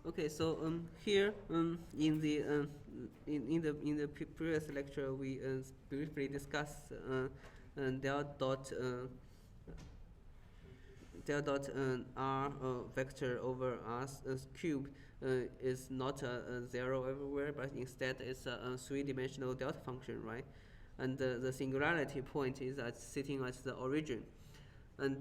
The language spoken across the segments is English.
Okay, so here in the previous lecture we briefly discussed del dot r vector over cube is not a zero everywhere, but instead it's a three-dimensional delta function, right? And the singularity point is sitting at the origin, and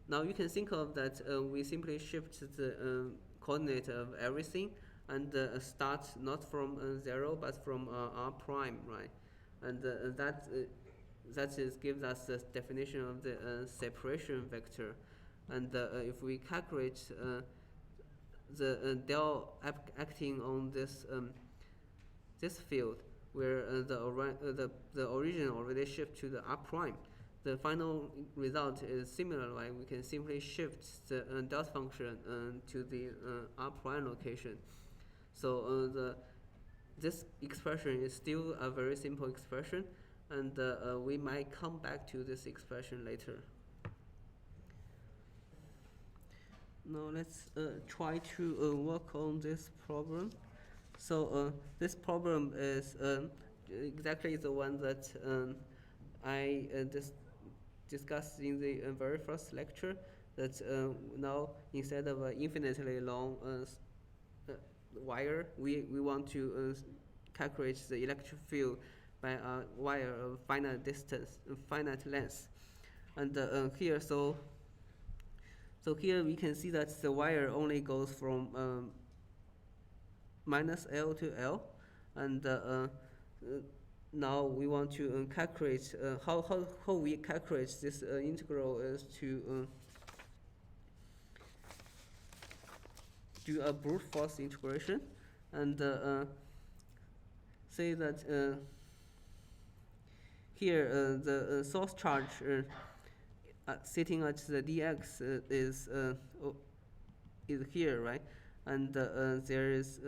now you can think of that we simply shift the coordinate of everything and start not from 0 but from r prime, right? And that gives us the definition of the separation vector. And if we calculate the del acting on this field where the origin already shift to the r prime, the final result is similar, right? We can simply shift the delta function to the r prime location. So this expression is still a very simple expression, and we might come back to this expression later. Now let's try to work on this problem. So this problem is exactly the one that I discussed in the very first lecture, that now instead of an infinitely long wire, we want to calculate the electric field by a wire of finite distance, finite length. And here, so here we can see that the wire only goes from minus L to L, and now we want to calculate how we calculate this integral is to do a brute force integration, and say that here the source charge sitting at the dx is here, right? And there is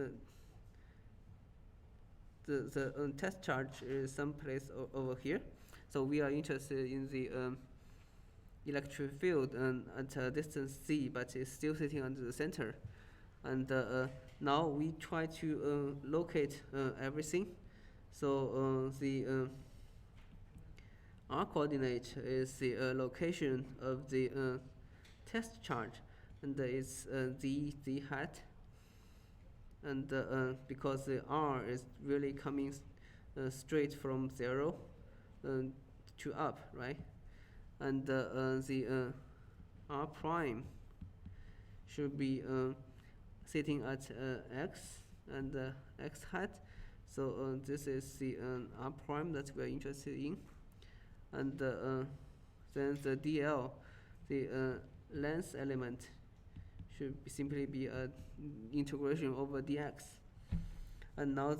the test charge is someplace over here. So we are interested in the electric field at a distance c, but it's still sitting under the center. And now we try to locate everything. So the r coordinate is the location of the test charge, and it's z hat. And because the r is really coming straight from 0 to up, right? And the r prime should be sitting at x and x hat. So this is the r prime that we are interested in. And then the dl, the length element, should simply be an integration over dx. And now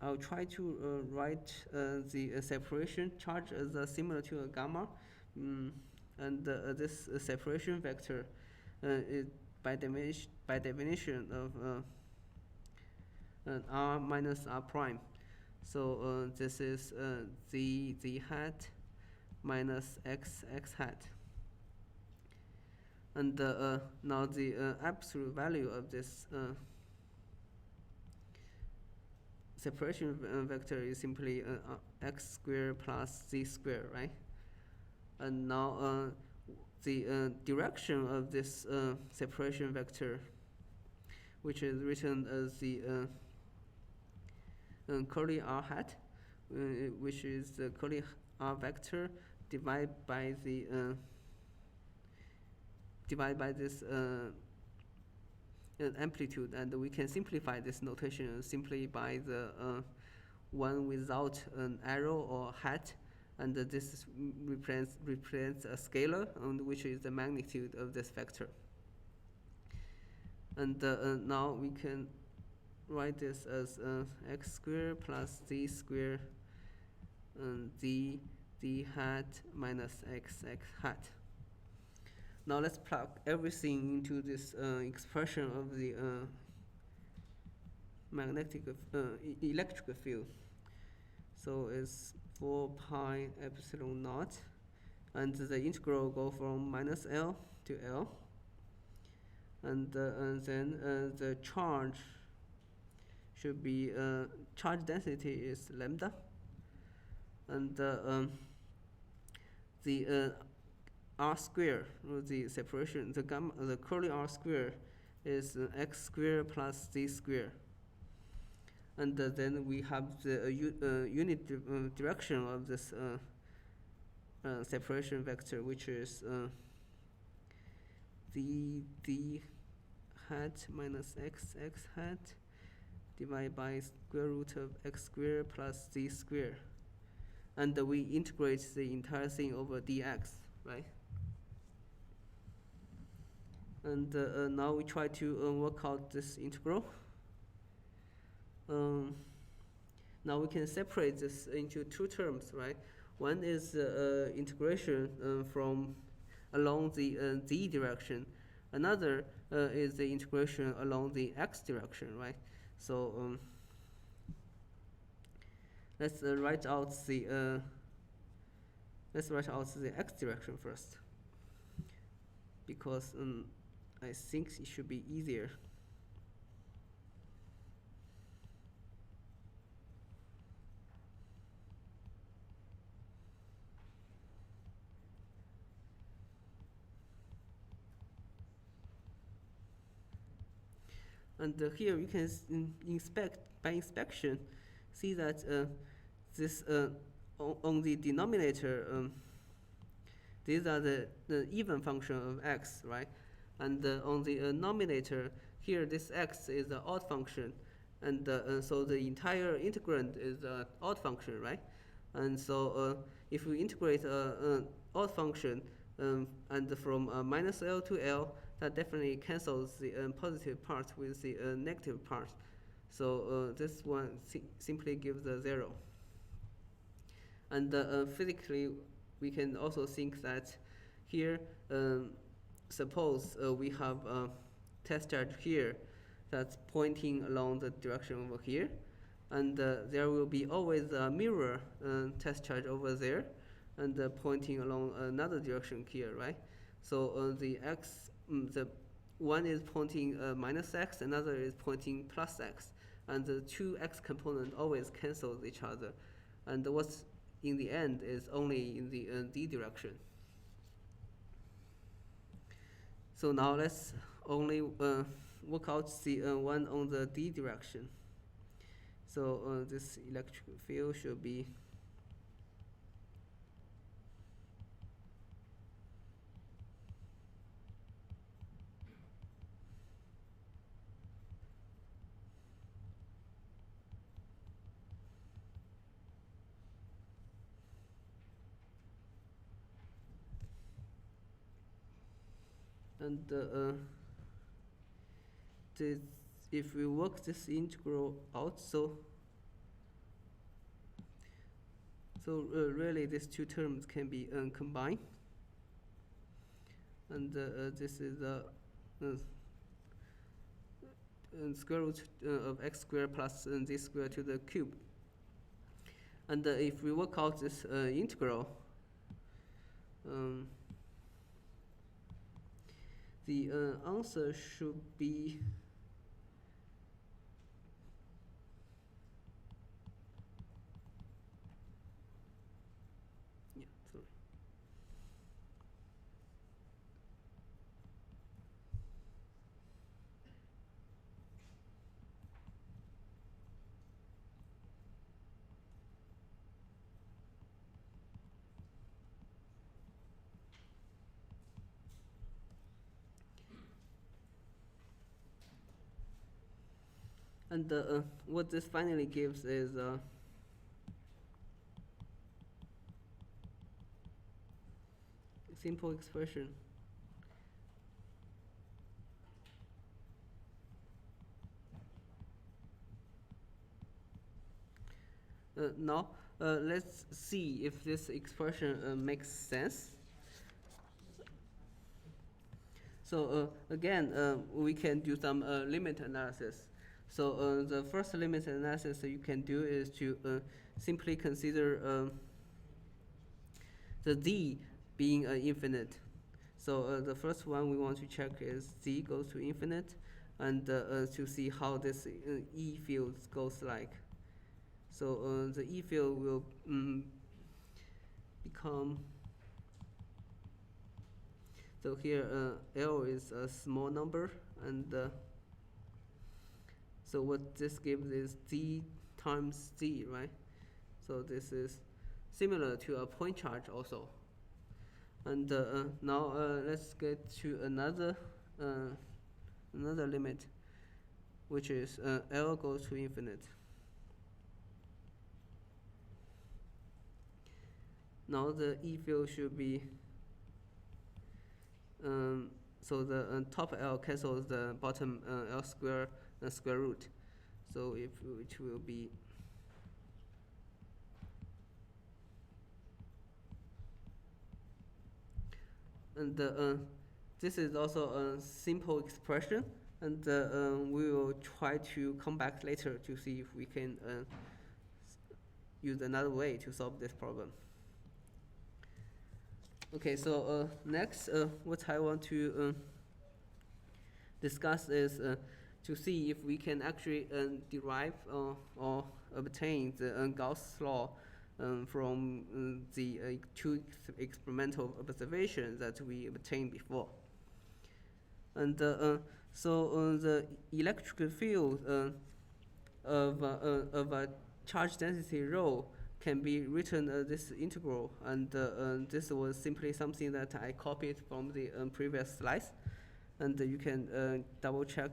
I'll try to write the separation charge as similar to a gamma, and this separation vector is by definition of r minus r prime. So this is z hat minus x hat. And now the absolute value of this separation vector is simply x squared plus z squared, right? And now the direction of this separation vector, which is written as the curly r hat, which is the curly r vector divided by the this amplitude. And we can simplify this notation simply by the one without an arrow or hat, and this represents a scalar, and which is the magnitude of this vector. And now we can write this as x squared plus z squared z hat minus x hat. Now let's plug everything into this expression of the electric field. So it's 4 pi epsilon naught, and the integral go from minus L to L. and then the charge should be charge density is lambda, and the r square, or the separation, the gamma, the curly r square is x square plus z square, and then we have the unit direction of this separation vector, which is d hat minus x hat divided by square root of x square plus z square, and we integrate the entire thing over dx, right? And now we try to work out this integral. Now we can separate this into two terms, right? One is integration from along the z direction. Another is the integration along the x direction, right? So let's write out the x direction first, because I think it should be easier. And here you can by inspection see that this on the denominator, these are the even function of x, right? And on the numerator here, this x is the odd function, and so the entire integrand is an odd function, right? And so if we integrate an odd function and from minus L to L, that definitely cancels the positive part with the negative part. So this one simply gives a 0. And physically, we can also think that here, suppose we have a test charge here that's pointing along the direction over here, and there will be always a mirror test charge over there, and pointing along another direction here, right? So the x, the one is pointing minus x, another is pointing plus x, and the two x components always cancel each other, and what's in the end is only in the d direction. So now let's only work out the one on the d direction. So this electric field should be if we work this integral out, so really these two terms can be combined, and this is the square root of x squared plus z squared to the cube. And if we work out this integral, the answer should be and what this finally gives is simple expression. Now let's see if this expression makes sense. So again, we can do some limit analysis. So the first limit analysis you can do is to simply consider the z being infinite. So the first one we want to check is z goes to infinite, and to see how this E field goes like. So the E field will become, so here L is a small number, and so what this gives is Z times Z, right? So this is similar to a point charge also. And now let's get to another limit, which is L goes to infinite. Now the E field should be, so the top L cancels the bottom L square square root. So it will be, and this is also a simple expression, and we will try to come back later to see if we can use another way to solve this problem. Okay, so next what I want to discuss is to see if we can actually derive or obtain the Gauss law from the two experimental observations that we obtained before. And so the electrical field of a charge density rho can be written as this integral, and this was simply something that I copied from the previous slides, and you can double check.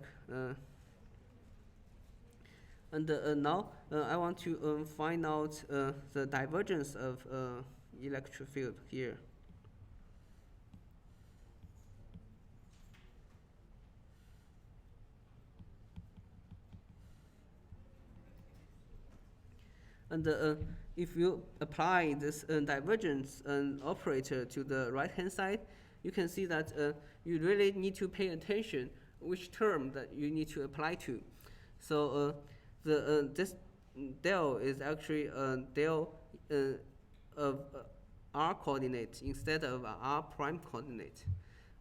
And now I want to find out the divergence of electric field here. And if you apply this divergence operator to the right hand side, you can see that you really need to pay attention which term that you need to apply to. So this del is actually del of r coordinate instead of r prime coordinate.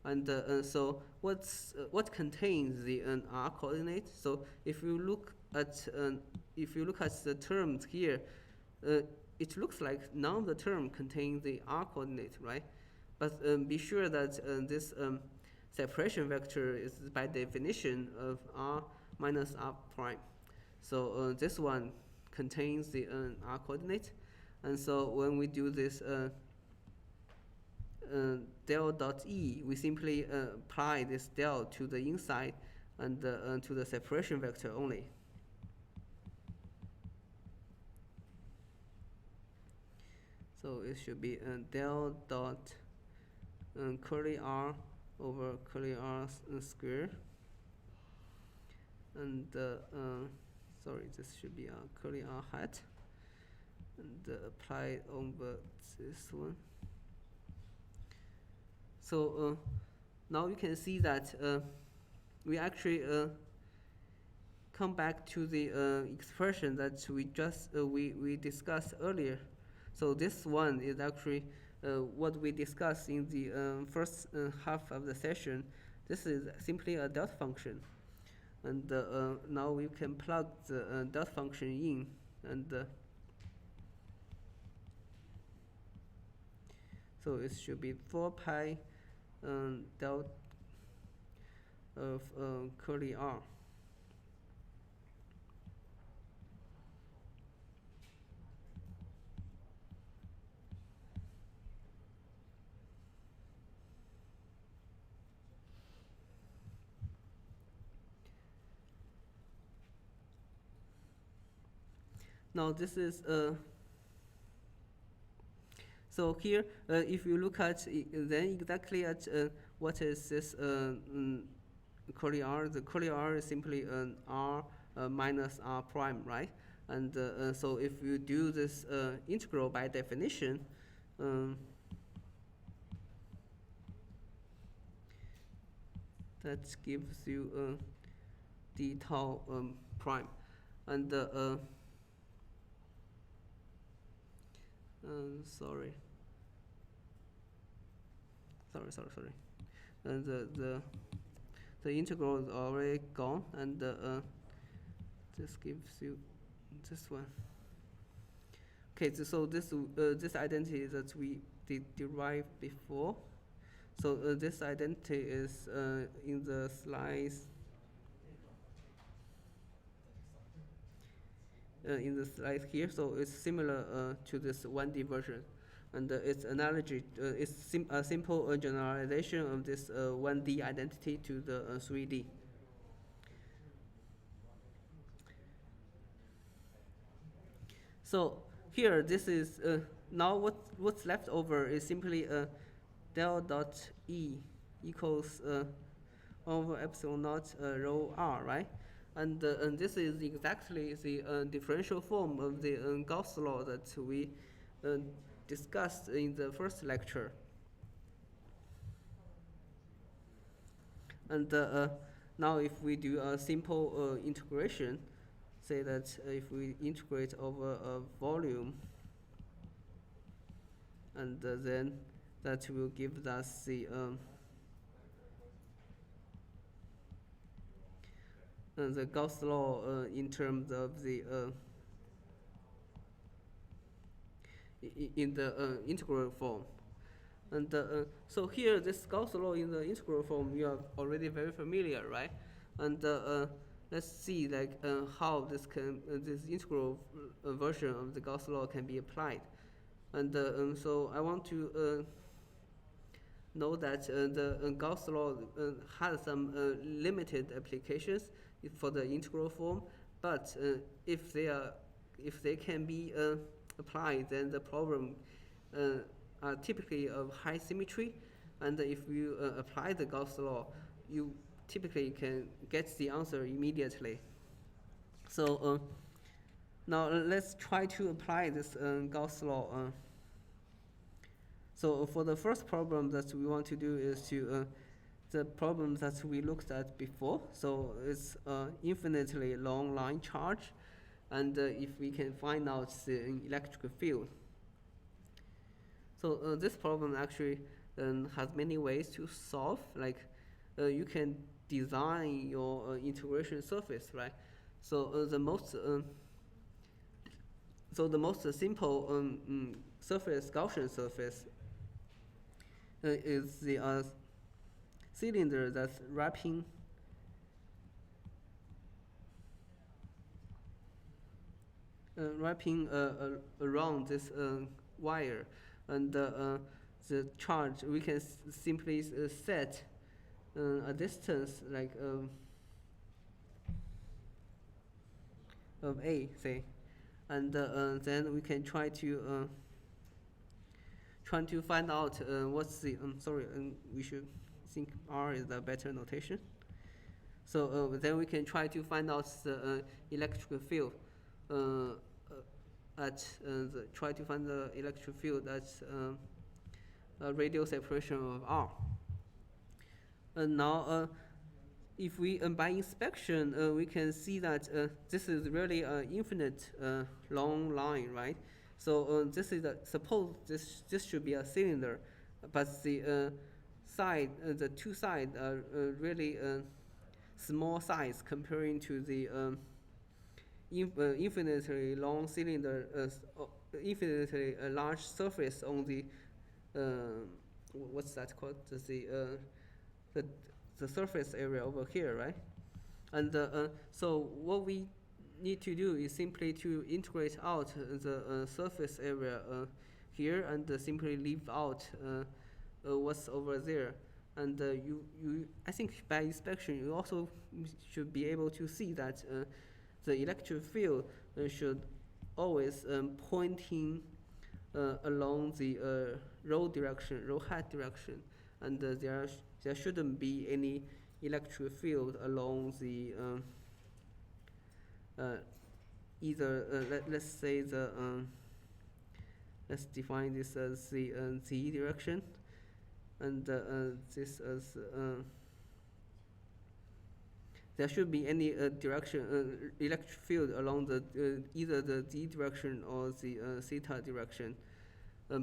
And so what contains the r coordinate? So if you look at the terms here, it looks like none of the term contains the r coordinate, right? But be sure that this separation vector is by definition of r minus r prime. So this one contains the r coordinate, and so when we do this del dot E, we simply apply this del to the inside and to the separation vector only. So it should be del dot curly r over curly r square, and sorry, this should be curly r hat, and apply over this one. So now you can see that we actually come back to the expression that we just we discussed earlier. So this one is actually what we discussed in the first half of the session. This is simply a delta function, and now we can plug the delta function in, and so it should be 4 pi del of curly r. Now this is so here if you look at then exactly at what is this curly r, the curly r is simply an r minus r prime, right? And so if you do this integral by definition, that gives you d tau prime, and sorry. sorry. And the integral is already gone, and this gives you this one. Okay, so this identity that we derived before. So this identity is in the slides. In the slide here, so it's similar to this 1D version, and its analogy is a simple generalization of this 1D identity to the 3D. So here, this is now what's left over is simply del dot E equals 1 over epsilon naught rho r, right? And this is exactly the differential form of the Gauss law that we discussed in the first lecture. And now if we do a simple integration, say that if we integrate over a volume, and then that will give us the Gauss law in terms of the in the integral form. And so here, this Gauss law in the integral form, you are already very familiar, right? And let's see like how this integral version of the Gauss law can be applied. And so I want to know that the Gauss law has some limited applications for the integral form, but if they can be applied, then the problem are typically of high symmetry, and if you apply the Gauss law, you typically can get the answer immediately. So now let's try to apply this Gauss law. So for the first problem that we want to do is to the problem that we looked at before. So it's infinitely long line charge, and if we can find out the electric field. So this problem actually has many ways to solve. Like you can design your integration surface, right? So the most simple surface, Gaussian surface, is the cylinder that's wrapping around this wire, and the charge we can simply set a distance like of a, say, and then we can try to find out what's the we should think R is a better notation. So then we can try to find out the electric field try to find the electric field at a radial separation of R. And now if we by inspection we can see that this is really an infinite long line, right? So this is suppose this should be a cylinder, but the the two sides are really small size comparing to the infinitely long cylinder, infinitely large surface on the what's that called? The surface area over here, right? And so what we need to do is simply to integrate out the surface area here, and simply leave out what's over there. And I think by inspection you also should be able to see that the electric field should always pointing along the rho hat direction, and there shouldn't be any electric field along the either let's say the let's define this as the z direction, and this as there should be any direction electric field along the either the z direction or the theta direction,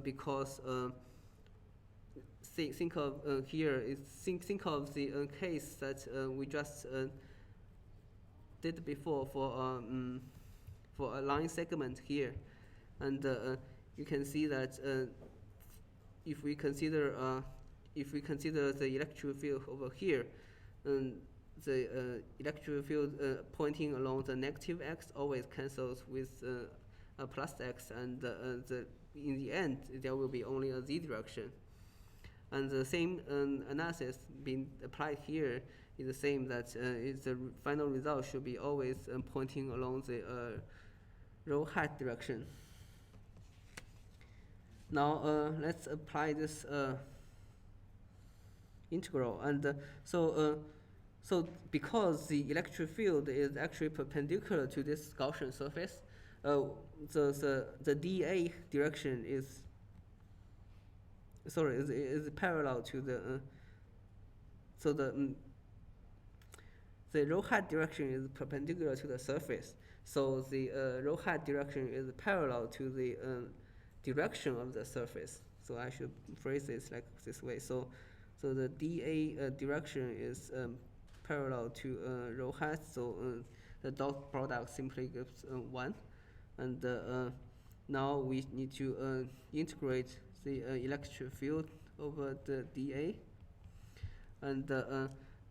because think of here is think of the case that we just did before for a line segment here, and you can see that if we consider the electric field over here, um, the electric field pointing along the negative x always cancels with a plus x, and in the end there will be only a z direction. And the same analysis being applied here is the same, that the final result should be always pointing along the row height direction. Now let's apply this integral, and so because the electric field is actually perpendicular to this Gaussian surface, the dA direction is parallel to the so the row height direction is perpendicular to the surface, so the row height direction is parallel to the direction of the surface. So I should phrase this like this way. So the dA direction is parallel to row height, so the dot product simply gives 1. And now we need to integrate the electric field over the dA, and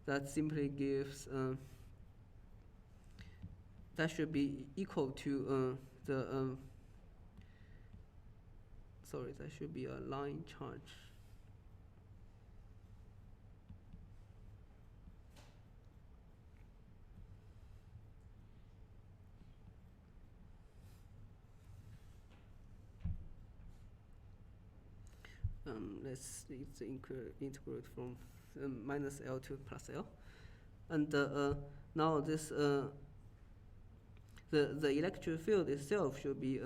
that simply gives that should be equal to that should be a line charge. Let's integrate from minus L to plus L, and now this the electric field itself should be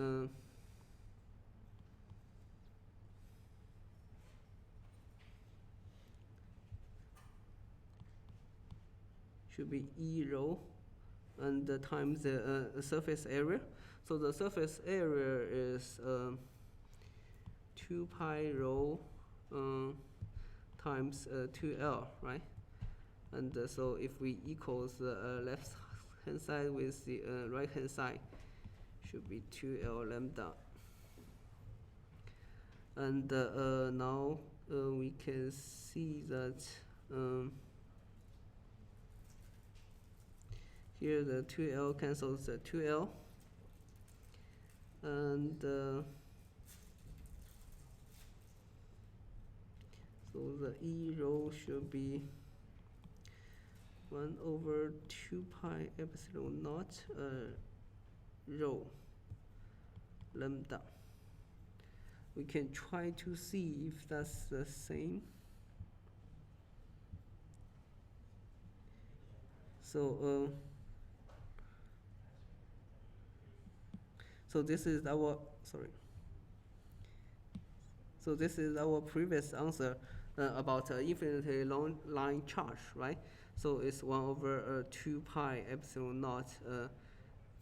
E rho and times the surface area. So the surface area is 2 pi rho times 2L, right? And so if we equals the left hand side with the right hand side, should be 2L lambda. And now we can see that here the 2L cancels the 2L, and so the E rho should be 1 over 2 pi epsilon naught rho lambda. We can try to see if that's the same. So so this is our So this is our previous answer about infinitely long line charge, right? So it's 1 over 2 pi epsilon naught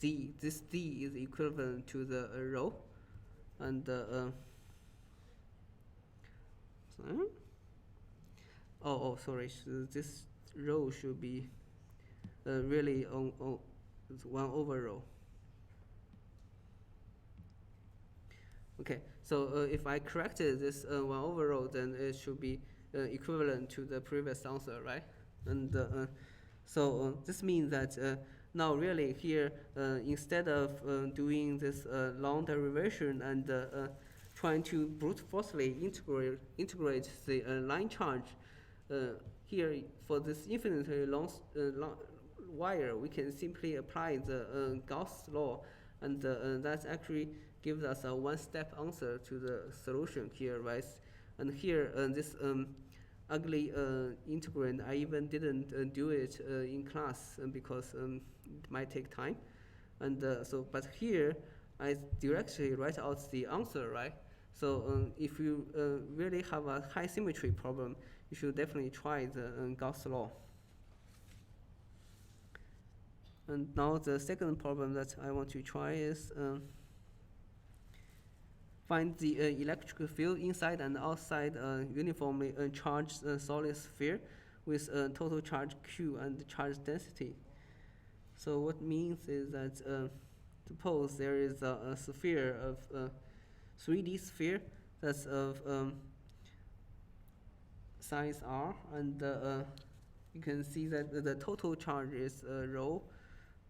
d. This d is equivalent to the rho, and sorry. So this rho should be really on 1 over rho. Okay, so if I corrected this 1 over rho, then it should be equivalent to the previous answer, right? And so this means that now really here, instead of doing this long derivation and trying to brute forcefully integrate the line charge, here for this infinitely long wire, we can simply apply the Gauss law, and that actually gives us a one-step answer to the solution here, right? And here, this ugly integrand, I even didn't do it in class because it might take time. And but here, I directly write out the answer, right? So if you really have a high symmetry problem, you should definitely try the Gauss law. And now the second problem that I want to try is Find the electric field inside and outside a uniformly charged solid sphere with a total charge Q and charge density. So what means is that suppose there is a sphere of 3D sphere that's of size r, and you can see that the total charge is rho,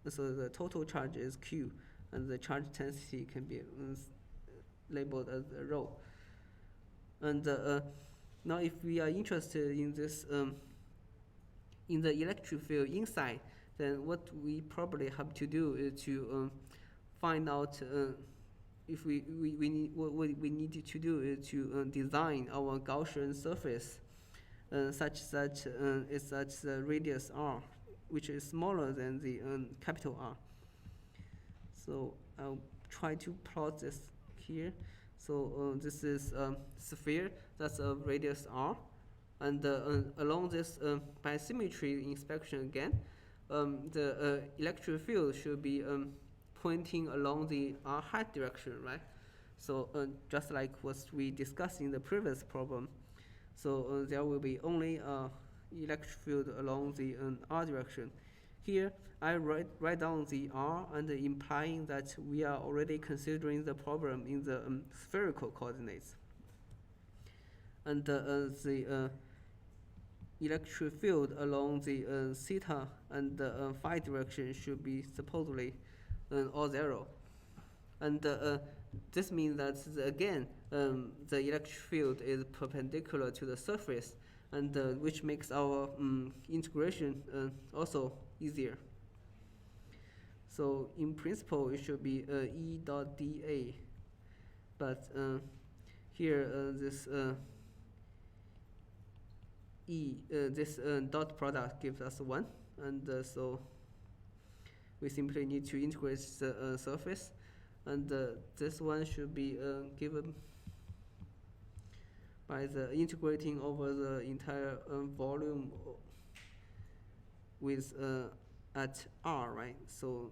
so the total charge is q, and the charge density can be labeled as rho. And now if we are interested in this in the electric field inside, then what we probably have to do is to find out if we need, what we need to do is to design our Gaussian surface such that it's at the radius r, which is smaller than the capital R. So I'll try to plot this here. So this is sphere that's of radius r, and along this by symmetry inspection again, the electric field should be pointing along the r hat direction, right? So just like what we discussed in the previous problem. So there will be only electric field along the r direction. Here I write down the r and implying that we are already considering the problem in the spherical coordinates. And the electric field along the theta and phi direction should be supposedly all zero. And this means that again the electric field is perpendicular to the surface, and which makes our integration also easier. So in principle it should be E dot dA, but here this this dot product gives us 1, and so we simply need to integrate the surface, and this one should be given by the integrating over the entire volume with at r, right? So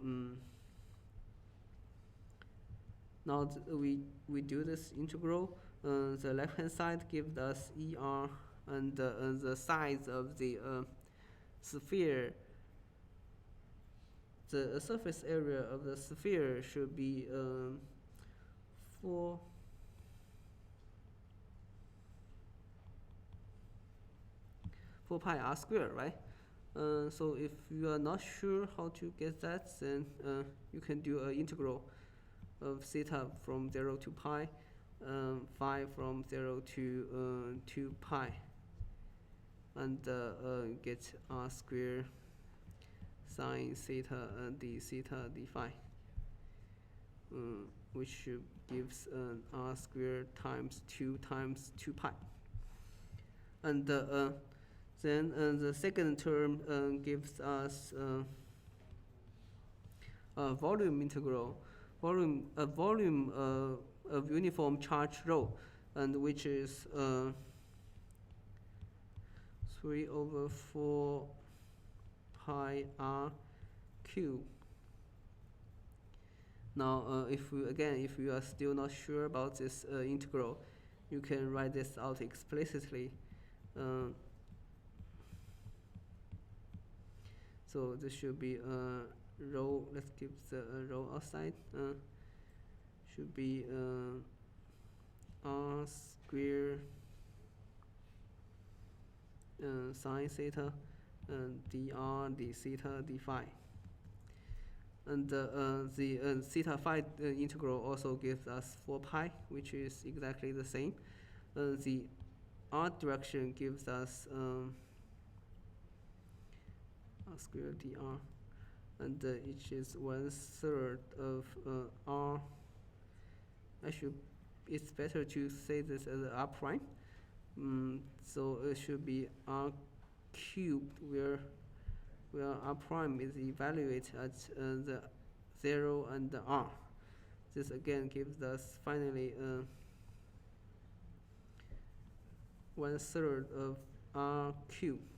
now we do this integral. The left hand side gives us ER, and the size of the sphere, the surface area of the sphere should be 4 pi r squared, right? So if you are not sure how to get that, then you can do an integral of theta from 0 to pi, phi from 0 to 2 pi, and get r squared sine theta d theta d phi, which gives r squared times 2 times 2 pi. And then the second term gives us a volume integral, volume of uniform charge rho, and which is 3/4 pi r cube. Now, if you are still not sure about this integral, you can write this out explicitly. So this should be rho. Let's keep the rho outside. Should be r squared sine theta dr d theta d phi. And the theta phi integral also gives us 4 pi, which is exactly the same. The r direction gives us r squared dr, and each is 1/3 of r. It's better to say this as r prime. So it should be r cubed, where r prime is evaluated at the 0 and the r. This again gives us finally 1/3 of r cubed.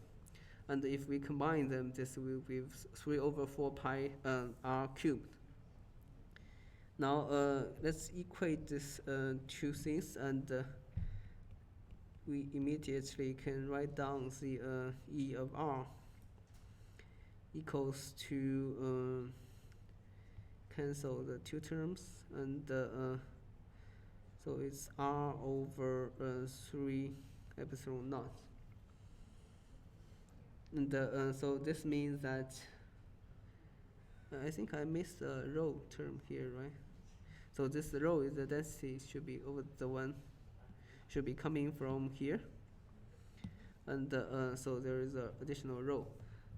And if we combine them, this will give 3/4 pi r cubed. Now let's equate this two things, and we immediately can write down the E of R equals to cancel the two terms, and so it's R over 3 epsilon naught. And so this means that I think I missed a rho term here, right? So this rho is the density should be over the one should be coming from here, and so there is an additional rho.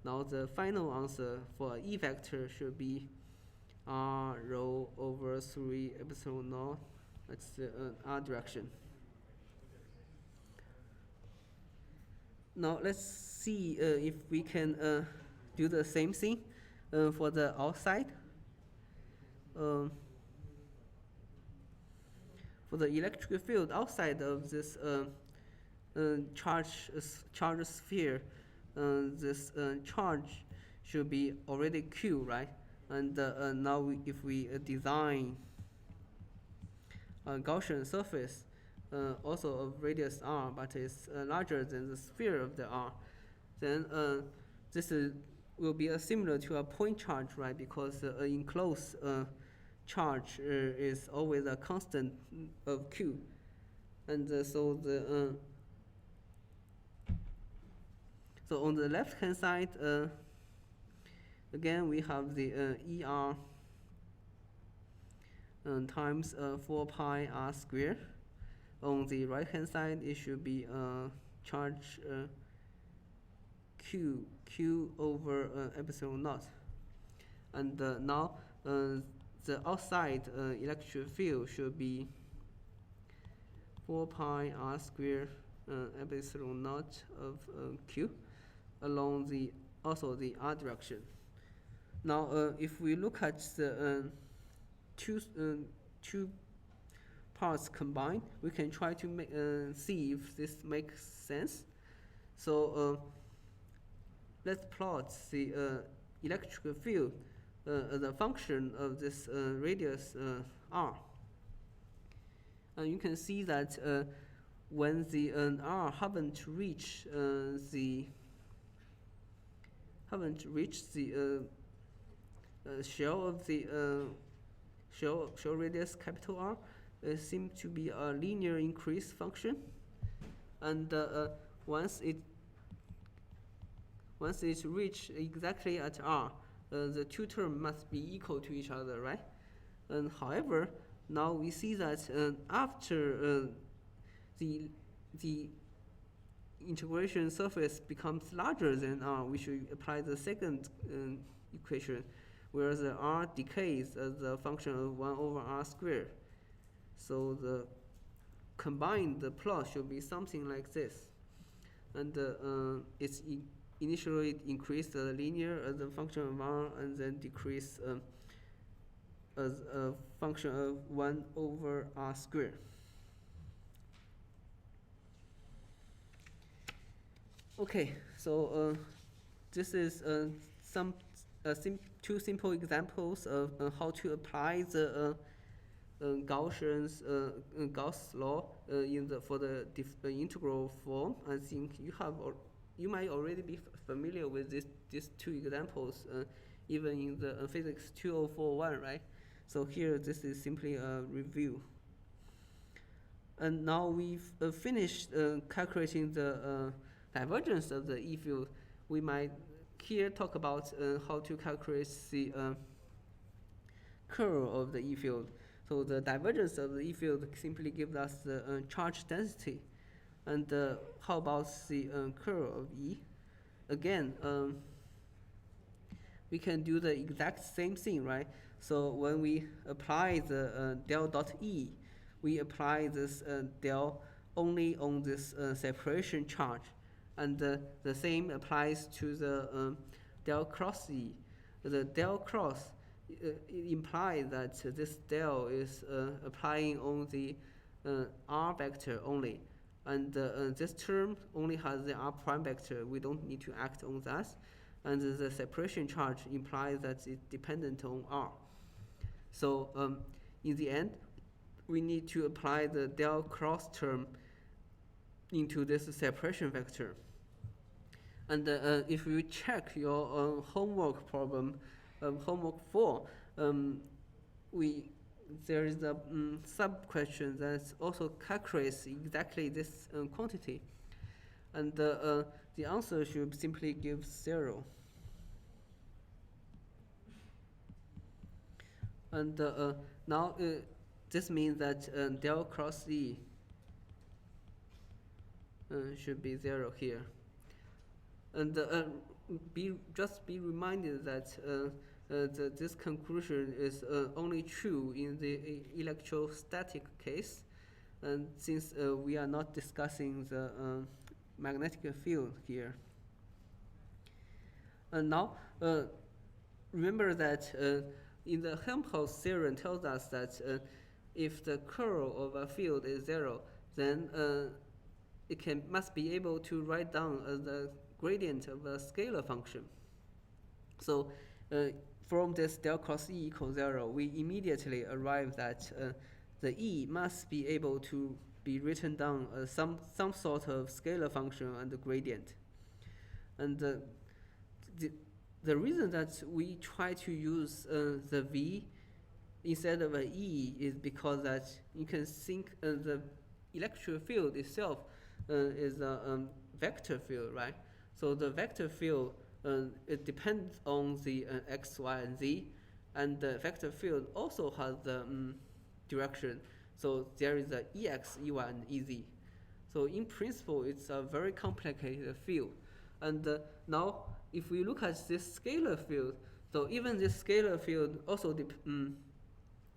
Now the final answer for E vector should be R rho over 3 epsilon naught. That's the R direction. Now let's see if we can do the same thing for the outside. For the electric field outside of this charge sphere, this charge should be already Q, right? And now if we design a Gaussian surface, also of radius r, but is larger than the sphere of the r, then this will be similar to a point charge, right? Because enclosed charge is always a constant of Q, and so on the left hand side, again we have the ER times 4 pi r square. On the right hand side, it should be charge Q over epsilon naught, and now the outside electric field should be 4 pi r square epsilon naught of Q along the also the r direction. Now if we look at the two parts combined, we can try to see if this makes sense. So let's plot the electric field as a function of this radius r. And you can see that when the r haven't reached the shell of the shell radius capital R, it seems to be a linear increase function, and once it reached exactly at R, the two terms must be equal to each other, right? And however, now we see that after the integration surface becomes larger than R, we should apply the second equation, where the R decays as a function of 1 over R squared. So the combined plot should be something like this, and it's initially increased linear as a function of R, and then decrease as a function of 1 over R squared. Okay, so this is two simple examples of how to apply the Gaussian's Gauss law for the integral form. I think you might already be familiar with these two examples, even in the physics 2041, right? So here this is simply a review. And now we've finished calculating the divergence of the E field. We might here talk about how to calculate the curl of the E field. So the divergence of the E field simply gives us the charge density. And how about the curl of E? Again, we can do the exact same thing, right? So when we apply the del dot E, we apply this del only on this separation charge. And the same applies to the del cross E. The del cross implies that this del is applying on the r vector only, and this term only has the r prime vector. We don't need to act on that, and the separation charge implies that it's dependent on r. So in the end, we need to apply the del cross term into this separation vector. And if you check your homework problem, homework 4, there is a sub question that also calculates exactly this quantity, and the answer should simply give 0. And now this means that del cross E should be 0 here. And just be reminded that this conclusion is only true in the electrostatic case, and since we are not discussing the magnetic field here. And now, remember that in the Helmholtz theorem tells us that if the curl of a field is 0, then it must be able to write down the gradient of a scalar function. So from this del cross E equals 0, we immediately arrive that the E must be able to be written down as some sort of scalar function and the gradient. And the reason that we try to use the V instead of an E is because that you can think the electric field itself is a vector field, right? So the vector field, it depends on the x, y, and z, and the vector field also has the direction. So there is a ex, ey, and ez. So in principle, it's a very complicated field. And now, if we look at this scalar field, so even this scalar field also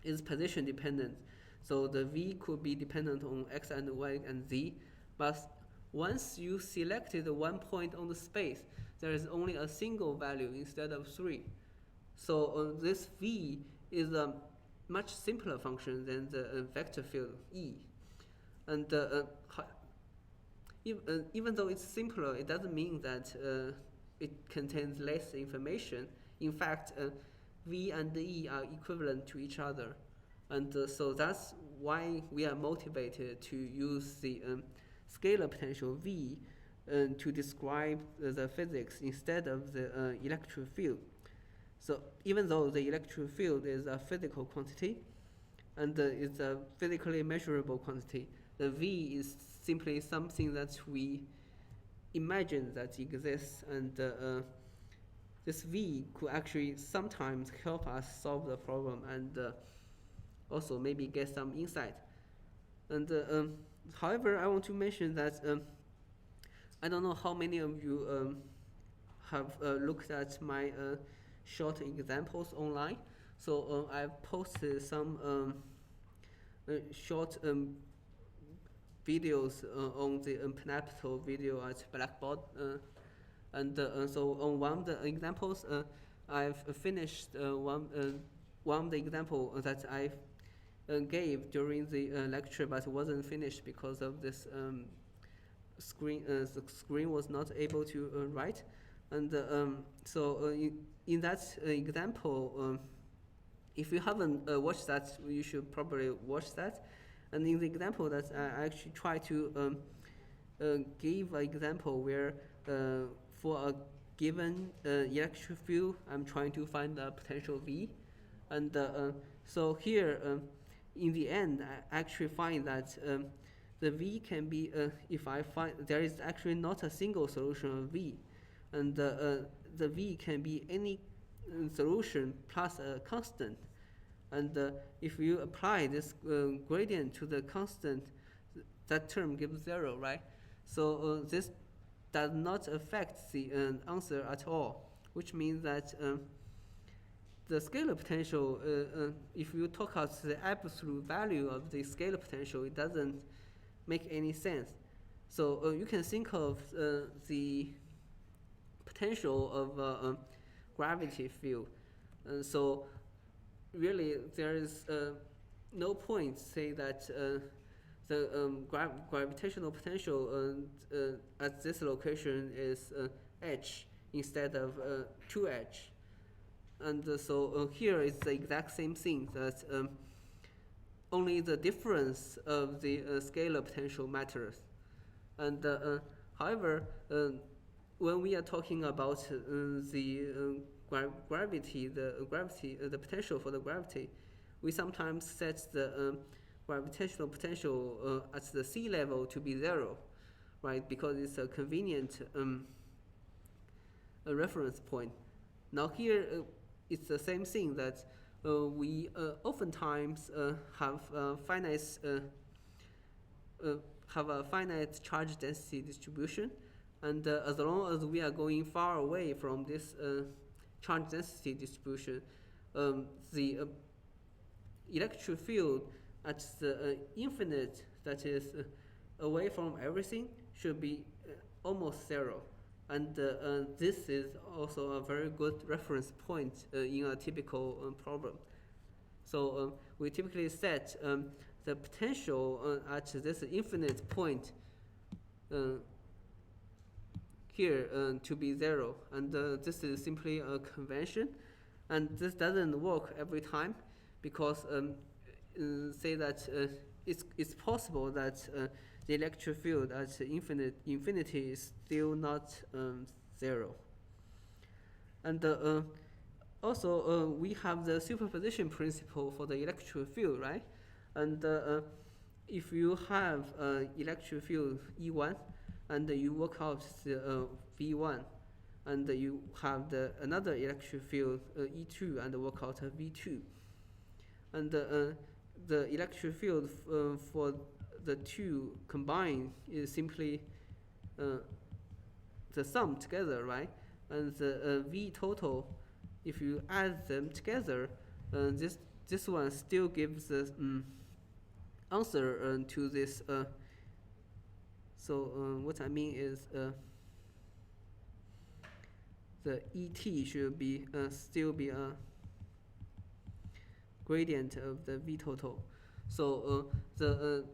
is position dependent. So the v could be dependent on x and y and z, but once you selected one point on the space, there is only a single value instead of 3. So this v is a much simpler function than the vector field E. And even though it's simpler, it doesn't mean that it contains less information. In fact, V and E are equivalent to each other. And so that's why we are motivated to use the scalar potential V to describe the physics instead of the electric field. So even though the electric field is a physical quantity and it's a physically measurable quantity, the V is simply something that we imagine that exists, and this V could actually sometimes help us solve the problem and also maybe get some insight. And however, I want to mention that I don't know how many of you have looked at my short examples online. So I've posted some short videos on the Panapto video at Blackboard. And so on one of the examples, I've finished one of the example that I gave during the lecture, but wasn't finished because of this screen. The screen was not able to write. And so in that example, if you haven't watched that, you should probably watch that. And in the example that I actually try to give an example where for a given electric field, I'm trying to find the potential V. And so here, in the end, I actually find that the V can be, if I find, there is actually not a single solution of V. And the V can be any solution plus a constant. And if you apply this gradient to the constant, that term gives 0, right? So this does not affect the answer at all, which means that the scalar potential, if you talk out the absolute value of the scalar potential, it doesn't make any sense. So you can think of the potential of a gravity field. So really, there is no point to say that the gravitational potential at this location is h instead of 2h. And so here is the exact same thing, that only the difference of the scalar potential matters. And however, when we are talking about the gravity, the potential for the gravity, we sometimes set the gravitational potential at the sea level to be 0, right? Because it's a convenient a reference point. Now here it's the same thing that we oftentimes have a finite charge density distribution, and as long as we are going far away from this charge density distribution, the electric field at the infinite, that is away from everything, should be almost 0. And this is also a very good reference point in a typical problem. So we typically set the potential at this infinite point here to be 0, and this is simply a convention, and this doesn't work every time, because say that it's possible that the electric field at infinity is still not 0. And also we have the superposition principle for the electric field, right? And if you have electric field E1 and you work out the V1, and you have another electric field E2 and work out V2, and the electric field for the two combined is simply the sum together, right? And the V total, if you add them together, this one still gives the answer to this. So what I mean is the ET should be still be a gradient of the V total. So the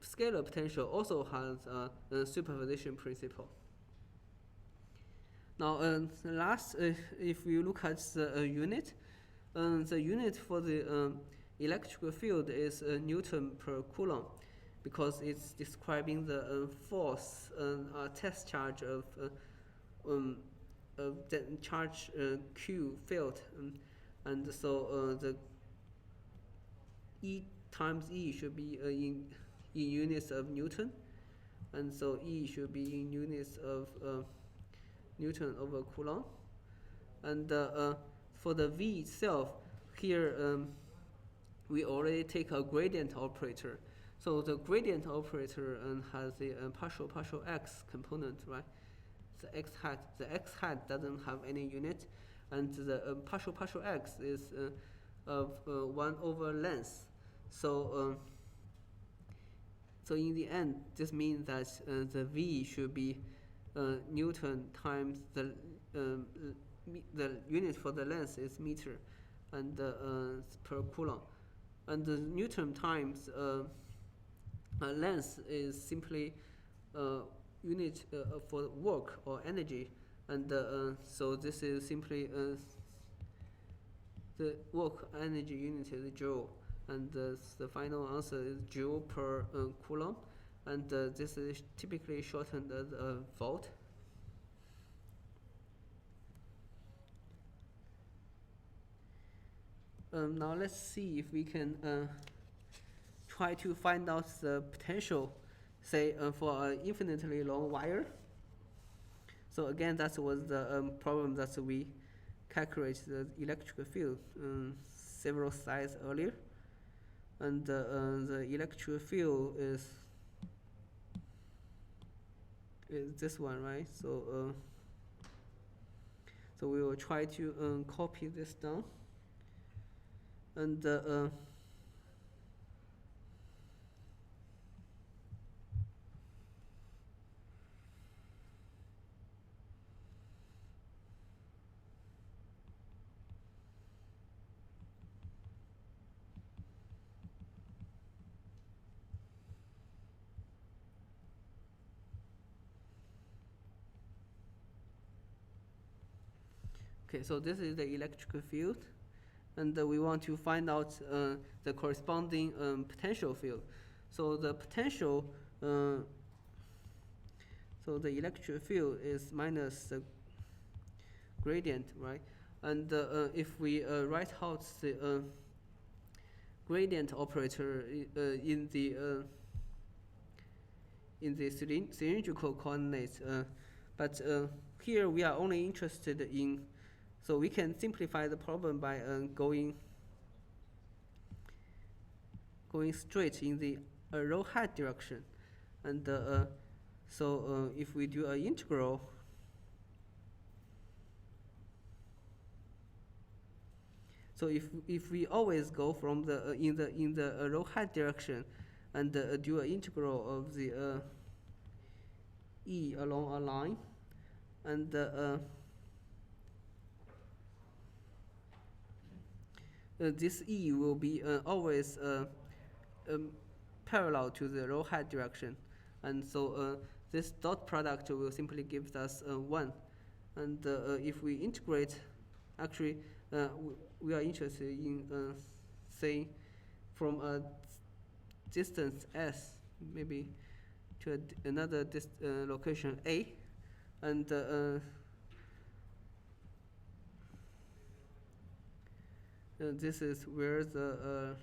scalar potential also has a superposition principle. Now, last, if you look at the unit for the electrical field is Newton per Coulomb, because it's describing the force test charge of the charge Q field, and so the E times E should be in units of Newton, and so E should be in units of Newton over Coulomb. And for the V itself, here we already take a gradient operator. So the gradient operator has a partial x component, right? The x hat doesn't have any unit, and the partial x is of 1 over length. So so in the end, this means that the V should be Newton times the unit for the length is meter, and per Coulomb, and the Newton times length is simply unit for work or energy, and so this is simply the work energy unit is joule, and the final answer is joule per Coulomb, and this is typically shortened as a volt. Now let's see if we can try to find out the potential, say for an infinitely long wire. So again, that was the problem that we calculated the electric field several slides earlier, and the electric field is this one, right? So so we will try to copy this down, and okay, so this is the electric field, and we want to find out the corresponding potential field. So the potential, so the electric field is minus the gradient, right? And if we write out the gradient operator in the cylindrical coordinates, but here we are only interested in, so we can simplify the problem by going straight in the row height direction, and so if we do an integral, so if we always go from the in the row height direction, and do an integral of the e along a line, and this e will be always parallel to the row height direction, and so this dot product will simply give us 1, and if we integrate, actually we are interested in say from a distance s, maybe to another location a, and this is where the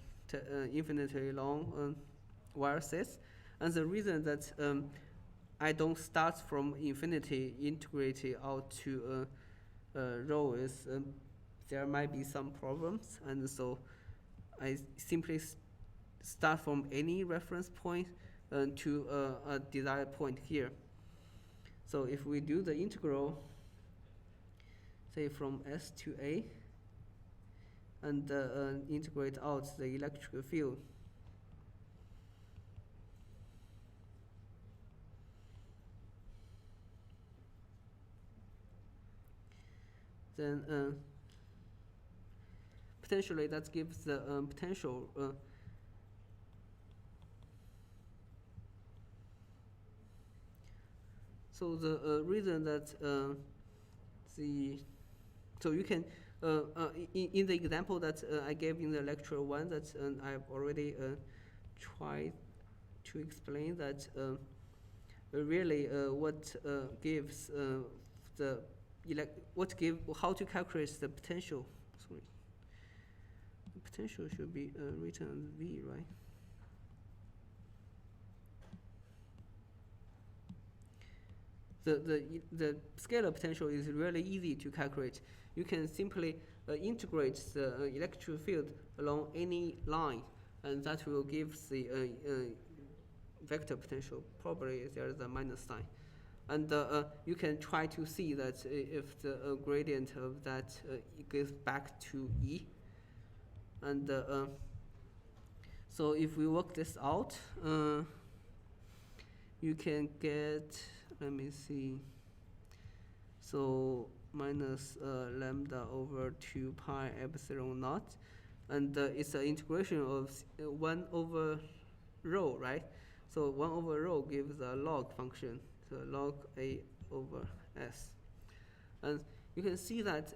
infinitely long wire sits, and the reason that I don't start from infinity integrating out to row is there might be some problems, and so I simply start from any reference point to a desired point here. So if we do the integral, say from S to A, and integrate out the electric field, then potentially that gives the potential so the reason that so you can in the example that I gave in the lecture 1, that I've already tried to explain that really what gives how to calculate the potential. Sorry, the potential should be written as V, right? The scalar potential is really easy to calculate. You can simply integrate the electric field along any line, and that will give the vector potential. Probably there is a minus sign, and you can try to see that if the gradient of that goes back to E, and so if we work this out, you can get, let me see, so minus lambda over 2 pi epsilon naught, and it's an integration of 1 over rho, right? So 1 over rho gives a log function, so log A over S. And you can see that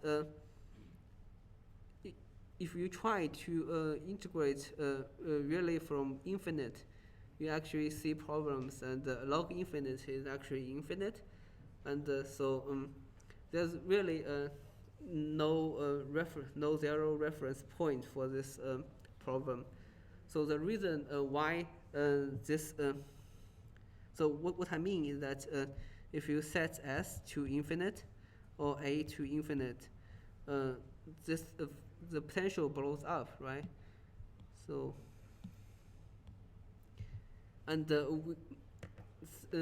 if you try to integrate really from infinite, you actually see problems, and log infinite is actually infinite, and so there's really no zero reference point for this problem. So the reason why this so what I mean is that if you set S to infinite or A to infinite, this the potential blows up, right? So and we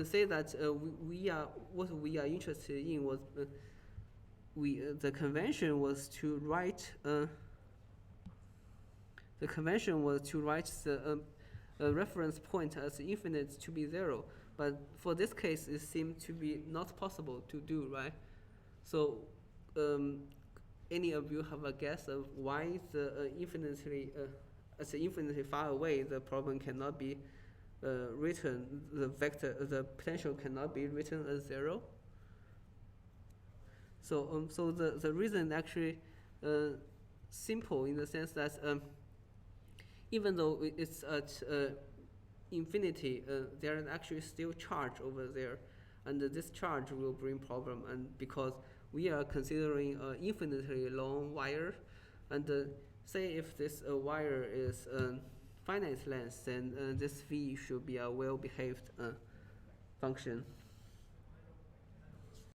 say that we are what we are interested in was the convention was to write the reference point as infinite to be 0, but for this case it seemed to be not possible to do, right? So any of you have a guess of why the as infinitely far away the problem cannot be written, the potential cannot be written as 0? So so the reason actually simple in the sense that even though it's at infinity, there is actually still charge over there, and this charge will bring problem. And because we are considering an infinitely long wire, and say if this wire is finite length, then this v should be a well-behaved function.